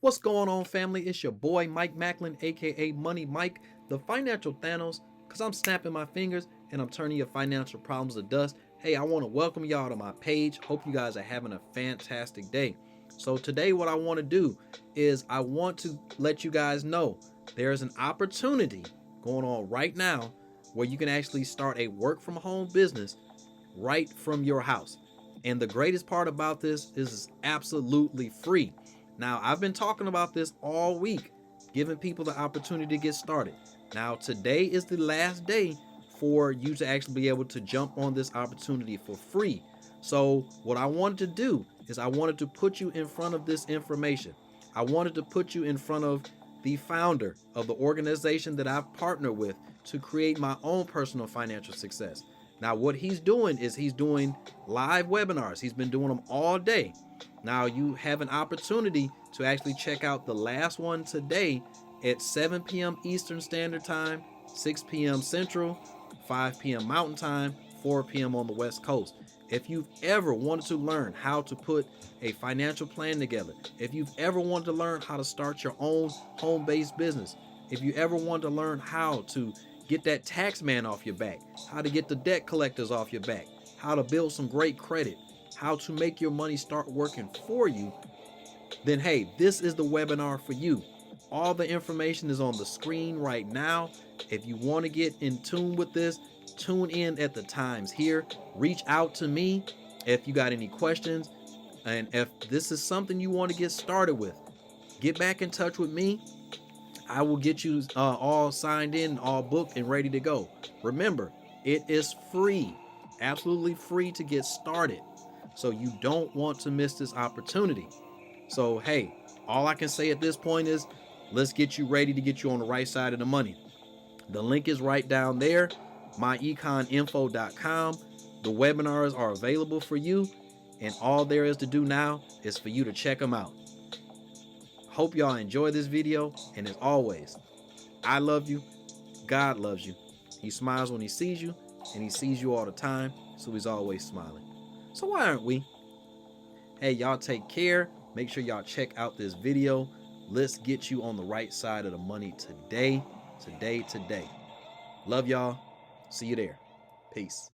What's going on, family? It's your boy Mike Macklin, aka Money Mike, the financial Thanos, because I'm snapping my fingers and I'm turning your financial problems to dust. Hey, I want to welcome y'all to my page. Hope you guys are having a fantastic day. So today what I want to do is I want to let you guys know there's an opportunity going on right now where you can actually start a work from home business right from your house. And the greatest part about this is it's absolutely free. Now, I've been talking about this all week, giving people the opportunity to get started. Now, today is the last day for you to actually be able to jump on this opportunity for free. So what I wanted to do is I wanted to put you in front of this information. I wanted to put you in front of the founder of the organization that I've partnered with to create my own personal financial success. Now, what he's doing is he's doing live webinars. He's been doing them all day. Now, you have an opportunity to actually check out the last one today at 7 p.m. Eastern Standard Time, 6 p.m. Central, 5 p.m. Mountain Time, 4 p.m. on the West Coast. If you've ever wanted to learn how to put a financial plan together, if you've ever wanted to learn how to start your own home-based business, if you ever wanted to learn how to get that tax man off your back, how to get the debt collectors off your back, how to build some great credit, how to make your money start working for you, then hey, this is the webinar for you. All the information is on the screen right now. If you want to get in tune with this, tune in at the times here. Reach out to me if you got any questions. And if this is something you want to get started with, get back in touch with me. I will get you all signed in, all booked and ready to go. Remember, it is free, absolutely free to get started. So you don't want to miss this opportunity. So, hey, all I can say at this point is let's get you ready to get you on the right side of the money. The link is right down there, myeconinfo.com. The webinars are available for you, and all there is to do now is for you to check them out. Hope y'all enjoy this video, and as always, I love you, God loves you. He smiles when he sees you, and he sees you all the time, so he's always smiling. So why aren't we? Hey, y'all take care. Make sure y'all check out this video. Let's get you on the right side of the money today. Love y'all. See you there. Peace.